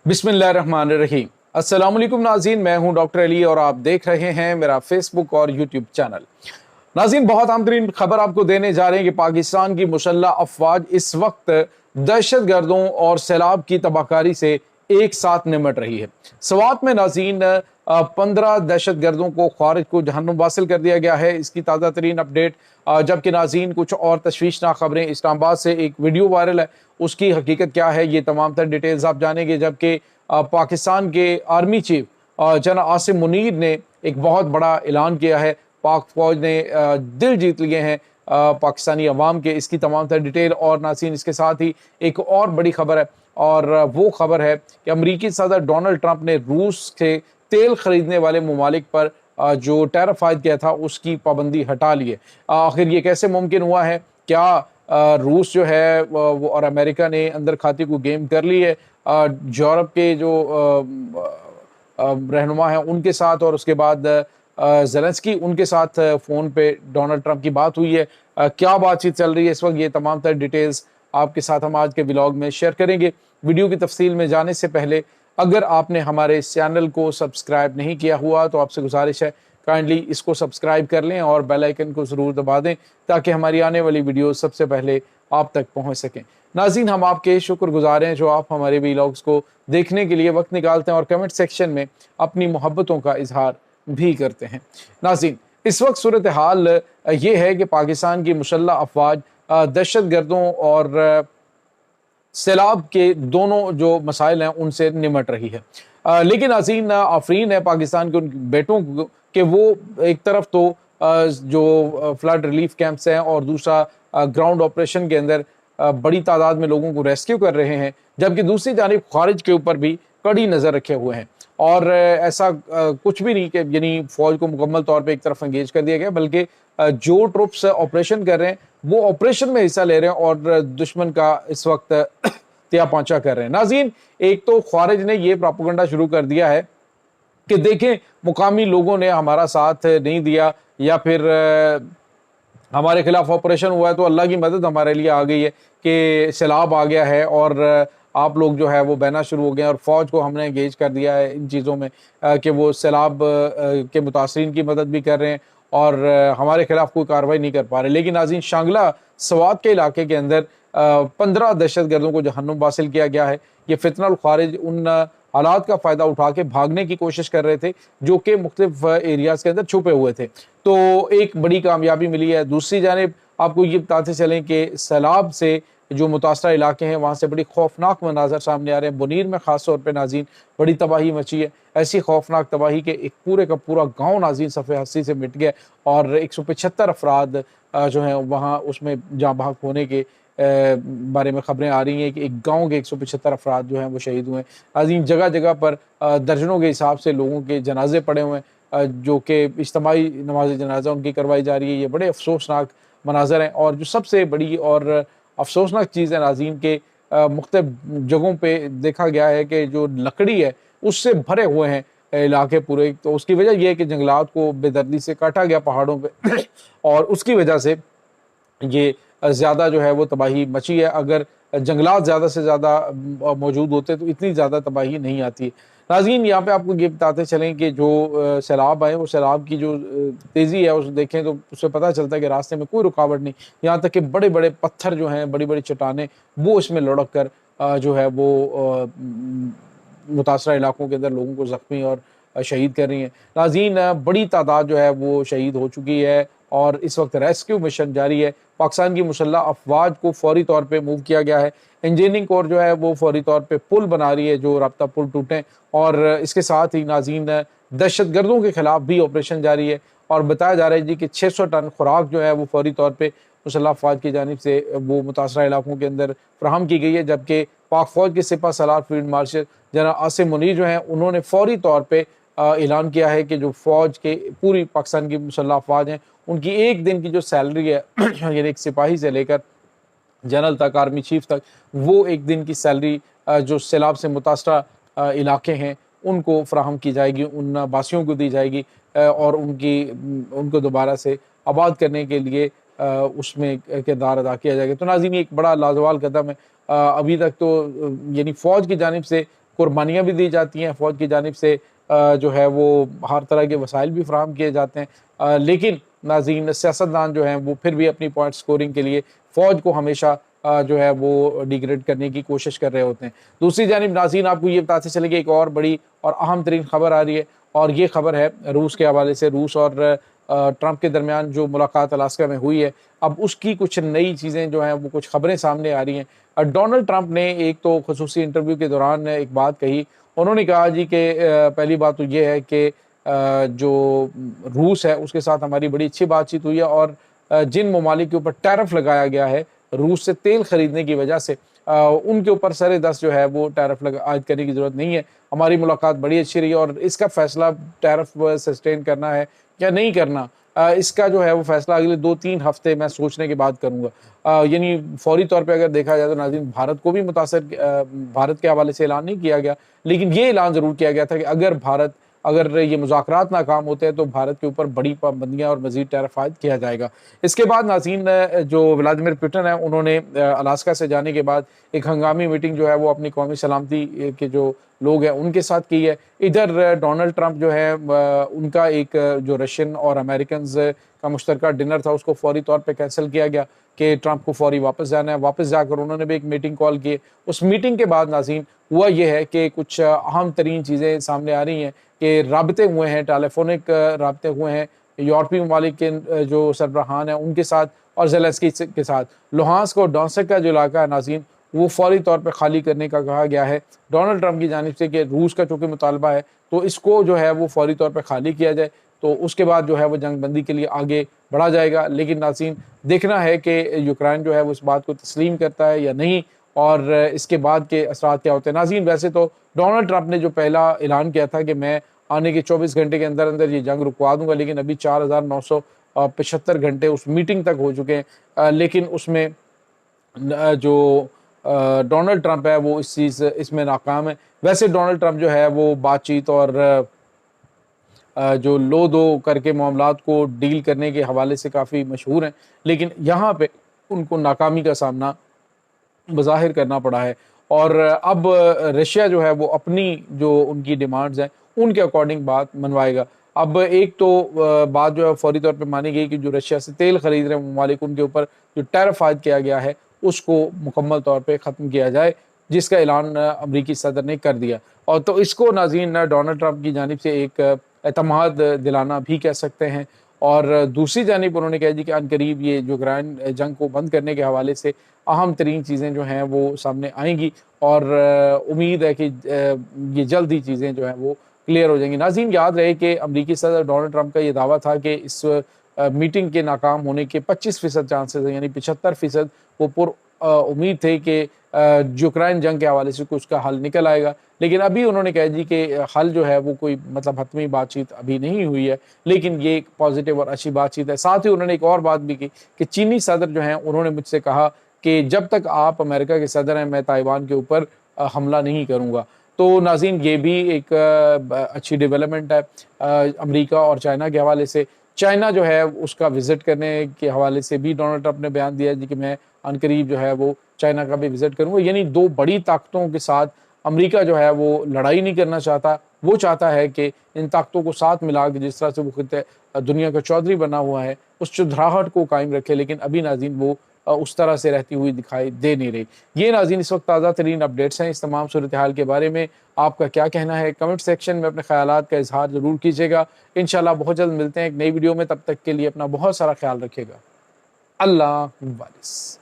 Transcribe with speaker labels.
Speaker 1: बिस्मिल्लाहिर्रहमानिर्रहीम। अस्सलाम वालेकुम नाज़रीन, मैं हूं डॉक्टर अली और आप देख रहे हैं मेरा फेसबुक और यूट्यूब चैनल। नाज़रीन, बहुत अहम तरीन खबर आपको देने जा रहे हैं कि पाकिस्तान की मुसल्लह अफवाज इस वक्त दहशत गर्दों और सैलाब की तबाहकारी से एक साथ निमट रही है। स्वात में नाज़रीन 15 दहशत गर्दों को खारिज को जहन्नुम वासिल कर दिया गया है। इसकी ताज़ा तरीन अपडेट, जबकि नाज़रीन कुछ और तशवीशनाक खबरें। इस्लामाबाद से एक वीडियो वायरल है, उसकी हकीकत क्या है ये तमाम तर डिटेल्स आप जानेंगे। जबकि पाकिस्तान के army chief general Asim Munir ने एक बहुत बड़ा ऐलान किया है। पाक फौज ने दिल जीत लिए हैं पाकिस्तानी अवाम के। इसकी तमाम तर डिटेल और नाज़रीन इसके साथ ही एक और बड़ी खबर है, और वो खबर है कि अमरीकी सदर डोनाल्ड ट्रंप ने रूस से तेल खरीदने वाले ममालिक पर जो टैरिफ आयद किया था उसकी पाबंदी हटा ली है। आखिर ये कैसे मुमकिन हुआ है? क्या रूस जो है वो और अमेरिका ने अंदर खाते को गेम कर ली है यूरोप के जो रहनुमा हैं उनके साथ, और उसके बाद ज़ेलेंस्की उनके साथ फ़ोन पे डोनाल्ड ट्रंप की बात हुई है। क्या बातचीत चल रही है इस वक्त, ये तमाम तर डिटेल्स आपके साथ हम आज के व्लॉग में शेयर करेंगे। वीडियो की तफसील में जाने से पहले अगर आपने हमारे इस चैनल को सब्सक्राइब नहीं किया हुआ तो आपसे गुजारिश है काइंडली इसको सब्सक्राइब कर लें और बेल आइकन को ज़रूर दबा दें ताकि हमारी आने वाली वीडियो सबसे पहले आप तक पहुंच सकें। नाज़रीन, हम आपके शुक्रगुजार हैं जो आप हमारे व्लॉग्स को देखने के लिए वक्त निकालते हैं और कमेंट सेक्शन में अपनी मोहब्बतों का इजहार भी करते हैं। नाज़रीन, इस वक्त सूरत हाल ये है कि पाकिस्तान की मुसल्लह अफवाज दहशत गर्दों और सैलाब के दोनों जो मसाइल हैं उनसे निमट रही है। लेकिन नाज़रीन, आफरीन है पाकिस्तान के उन बेटों को कि वो एक तरफ तो जो फ्लड रिलीफ कैंप्स हैं और दूसरा ग्राउंड ऑपरेशन के अंदर बड़ी तादाद में लोगों को रेस्क्यू कर रहे हैं, जबकि दूसरी जानिब खारिज के ऊपर भी कड़ी नज़र रखे हुए हैं। और ऐसा कुछ भी नहीं कि यानी फौज को मुकम्मल तौर पे एक तरफ एंगेज कर दिया गया, बल्कि जो ट्रुप्स ऑपरेशन कर रहे हैं वो ऑपरेशन में हिस्सा ले रहे हैं और दुश्मन का इस वक्त त्या पांचा कर रहे हैं। नाज़रीन, एक तो खारिज ने ये प्रोपेगेंडा शुरू कर दिया है कि देखें मुकामी लोगों ने हमारा साथ नहीं दिया या फिर हमारे खिलाफ ऑपरेशन हुआ है तो अल्लाह की मदद हमारे लिए आ गई है कि सैलाब आ गया है और आप लोग जो है वो बहना शुरू हो गए और फौज को हमने एंगेज कर दिया है इन चीज़ों में कि वो सैलाब के मुतासरीन की मदद भी कर रहे हैं और हमारे खिलाफ कोई कार्रवाई नहीं कर पा रहे। लेकिन नाज़रीन, शांगला स्वात के इलाके के अंदर 15 दहशत गर्दों को जहन्नुम वासिल किया गया है। ये फितनल खारिज उन हालात का फ़ायदा उठा के भागने की कोशिश कर रहे थे जो कि मुख्तलिफ एरियाज़ के अंदर छुपे हुए थे, तो एक बड़ी कामयाबी मिली है। दूसरी जानिब आपको ये बताते चलें कि सैलाब से जो मुतासरा इलाके हैं वहाँ से बड़ी खौफनाक मनाजर सामने आ रहे हैं। बुनीर में ख़ास तौर पर नाज़रीन बड़ी तबाही मची है, ऐसी खौफनाक तबाही के एक पूरे का पूरा गाँव नाज़रीन सफ़े हस्ती से मिट गया और 175 अफराद जो हैं वहाँ उसमें जाँ बहक होने के बारे में खबरें आ रही हैं कि एक गांव के 175 अफराद जो हैं वो शहीद हुए हैं। नाज़रीन, जगह जगह पर दर्जनों के हिसाब से लोगों के जनाजे पड़े हुए हैं जो कि इज्तिमाई नमाज जनाजा उनकी करवाई जा रही है। ये बड़े अफसोसनाक मनाजर हैं और जो सबसे बड़ी और अफसोसनाक चीज़ है नाज़रीन के मुख्तलिफ जगहों पर देखा गया है कि जो लकड़ी है उससे भरे हुए हैं इलाके पूरे। तो उसकी वजह यह है कि जंगलात को बेदर्दी से काटा गया पहाड़ों पर और उसकी वजह से ये ज़्यादा जो है वो तबाही मची है। अगर जंगलात ज़्यादा से ज़्यादा मौजूद होते तो इतनी ज़्यादा तबाही नहीं आती। नाज़रीन, यहाँ पे आपको ये बताते चलें कि जो सैलाब आए वो सैलाब की जो तेज़ी है उस देखें तो उससे पता चलता है कि रास्ते में कोई रुकावट नहीं, यहाँ तक कि बड़े बड़े पत्थर जो हैं, बड़ी बड़ी चट्टानें वो इसमें लुढ़क कर जो है वो मुतासरा इलाकों के अंदर लोगों को ज़ख्मी और शहीद कर रही हैं। नाज़रीन, बड़ी तादाद जो है वो शहीद हो चुकी है और इस वक्त रेस्क्यू मिशन जारी है। पाकिस्तान की मुसल्लह अफवाज को फौरी तौर पे मूव किया गया है। इंजीनियरिंग कोर जो है वो फौरी तौर पे पुल बना रही है जो राब्ता पुल टूटे, और इसके साथ ही नाज़रीन दहशत गर्दों के खिलाफ भी ऑपरेशन जारी है और बताया जा रहा है जी कि 600 टन खुराक जो है वो फौरी तौर पर मुसल्लह अफवाज की जानिब से वो मुतासरा इलाकों के अंदर फराहम की गई है। जबकि पाक फौज के सिपा सलार field marshal general Asim Munir जो हैं उन्होंने फौरी तौर पर ऐलान किया है कि जो फ़ौज के पूरी पाकिस्तान की मुसल्लह अफवाज हैं उनकी एक दिन की जो सैलरी है यानी एक सिपाही से लेकर जनरल तक, आर्मी चीफ तक, वो एक दिन की सैलरी जो सैलाब से मुतासरा इलाके हैं उनको फराहम की जाएगी, उन बासियों को दी जाएगी और उनको दोबारा से आबाद करने के लिए उसमें किरदार अदा किया जाएगा। तो नाज़रीन, एक बड़ा लाजवाब कदम है। अभी तक तो यानी फ़ौज की जानिब से कुर्बानियाँ भी दी जाती हैं, फ़ौज की जानिब से जो है वो हर तरह के वसाइल भी फ़राहम किए जाते हैं। लेकिन नाज़रीन, सियासतदान जो हैं वो फिर भी अपनी पॉइंट स्कोरिंग के लिए फ़ौज को हमेशा जो है वो डिग्रेड करने की कोशिश कर रहे होते हैं। दूसरी जानिब नाज़रीन, आपको ये बताते चले कि एक और बड़ी और अहम तरीन खबर आ रही है, और ये खबर है रूस के हवाले से। रूस और ट्रंप के दरमियान जो मुलाकात अलास्का में हुई है, अब उसकी कुछ नई चीज़ें जो हैं वो कुछ खबरें सामने आ रही हैं। डोनाल्ड ट्रंप ने एक तो खसूसी इंटरव्यू के दौरान एक बात कही। उन्होंने कहा जी कि पहली बात तो ये है कि जो रूस है उसके साथ हमारी बड़ी अच्छी बातचीत हुई है, और जिन ममालिक के ऊपर टैरिफ लगाया गया है रूस से तेल खरीदने की वजह से, उनके ऊपर सरे दस जो है वो टैरिफ आयद करने की ज़रूरत नहीं है। हमारी मुलाकात बड़ी अच्छी रही है, और इसका फैसला टैरिफ सस्टेन करना है या नहीं करना, इसका जो है वो फैसला अगले 2-3 हफ्ते मैं सोचने के बाद करूँगा। यानी फ़ौरी तौर पे अगर देखा जाए तो नाज़रीन, भारत को भी भारत के हवाले से ऐलान नहीं किया गया, लेकिन ये ऐलान ज़रूर किया गया था कि अगर ये मुज़ाकरात नाकाम होते हैं तो भारत के ऊपर बड़ी पाबंदियाँ और मज़ीद टैरिफ आयद किया जाएगा। इसके बाद नाज़रीन, जो व्लादिमीर पुतिन है उन्होंने अलास्का से जाने के बाद एक हंगामी मीटिंग जो है वो अपनी कौमी सलामती के जो लोग हैं उनके साथ की है। इधर डोनाल्ड ट्रंप जो है उनका एक जो रशियन और अमेरिकन्स का मुश्तरका डिनर था उसको फौरी तौर पे कैंसिल किया गया कि ट्रंप को फौरी वापस जाना है। वापस जाकर उन्होंने भी एक मीटिंग कॉल की। उस मीटिंग के बाद नाज़रीन हुआ ये है कि कुछ अहम तरीन चीज़ें सामने आ रही हैं कि राब्ते हुए हैं, टेलीफोनिक राब्ते हुए हैं यूरोपीय ममालिक के जो सरबराहान हैं उनके साथ और ज़ेलेंस्की के साथ। लुहांस्क और डोनेत्स्क का जो इलाका है नाज़रीन, वो फौरी तौर पे खाली करने का कहा गया है डोनाल्ड ट्रंप की जानिब से कि रूस का चूँकि मुतालबा है तो इसको जो है वो फौरी तौर पे खाली किया जाए, तो उसके बाद जो है वो जंग बंदी के लिए आगे बढ़ा जाएगा। लेकिन नाज़रीन, देखना है कि यूक्रेन जो है वो इस बात को तस्लीम करता है या नहीं, और इसके बाद के असरात क्या होते हैं। नाज़रीन, वैसे तो डोनाल्ड ट्रंप ने जो पहला ऐलान किया था कि मैं आने के 24 घंटे के अंदर अंदर ये जंग रुकवा दूंगा, लेकिन अभी 4975 घंटे उस मीटिंग तक हो चुके हैं। लेकिन उसमें जो डोनाल्ड ट्रंप है वो इसमें नाकाम है। वैसे डोनाल्ड ट्रंप जो है वो बातचीत और जो लो दो करके मामलात को डील करने के हवाले से काफ़ी मशहूर हैं, लेकिन यहाँ पे उनको नाकामी का सामना बज़ाहिर करना पड़ा है। और अब रशिया जो है वो अपनी जो उनकी डिमांड्स हैं उनके अकॉर्डिंग बात मनवाएगा। अब एक तो बात जो है फौरी तौर पे मानी गई कि जो रशिया से तेल खरीद रहे हैं ममालिक, उनके ऊपर जो टैरिफ आयद किया गया है उसको मुकम्मल तौर पे ख़त्म किया जाए, जिसका ऐलान अमरीकी सदर ने कर दिया। और तो इसको नाज़रीन डोनाल्ड ट्रंप की जानिब से एक एतमाद दिलाना भी कह सकते हैं। और दूसरी जानिब उन्होंने कहा जी कि अनकरीब ये जो यूक्रेन जंग को बंद करने के हवाले से अहम तरीन चीज़ें जो हैं वो सामने आएंगी, और उम्मीद है कि ये जल्द ही चीज़ें जो हैं वो क्लियर हो जाएंगी। नाज़रीन, याद रहे कि अमरीकी सदर डोनाल्ड ट्रंप का ये दावा था कि इस मीटिंग के नाकाम होने के 25% चांसेस हैं, यानी 75% वो उम्मीद थे कि यूक्रेन जंग के हवाले से कुछ का हल निकल आएगा। लेकिन अभी उन्होंने कहा जी कि हल जो है वो कोई मतलब हतमी बातचीत अभी नहीं हुई है, लेकिन ये एक पॉजिटिव और अच्छी बातचीत है। साथ ही उन्होंने एक और बात भी की कि चीनी सदर जो हैं उन्होंने मुझसे कहा कि जब तक आप अमेरिका के सदर हैं मैं ताइवान के ऊपर हमला नहीं करूँगा। तो नाज़रीन, ये भी एक अच्छी डेवलपमेंट है अमेरिका और चाइना के हवाले से। चाइना जो है उसका विज़िट करने के हवाले से भी डोनाल्ड ट्रंप ने बयान दिया जी कि मैं अनकरीब जो है वो चाइना का भी विज़िट करूँगा। यानी दो बड़ी ताकतों के साथ अमेरिका जो है वो लड़ाई नहीं करना चाहता, वो चाहता है कि इन ताकतों को साथ मिला के जिस तरह से वो खुद दुनिया का चौधरी बना हुआ है उस चुधराहट को कायम रखे। लेकिन अभी नाज़रीन वो उस तरह से रहती हुई दिखाई दे नहीं रही। ये नाज़रीन इस वक्त ताज़ा तरीन अपडेट्स हैं। इस तमाम सूरत हाल के बारे में आपका क्या कहना है, कमेंट सेक्शन में अपने ख्यालात का इजहार ज़रूर कीजिएगा। इंशाल्लाह बहुत जल्द मिलते हैं एक नई वीडियो में, तब तक के लिए अपना बहुत सारा ख्याल रखिएगा। अल्लाह हाफ़िज़।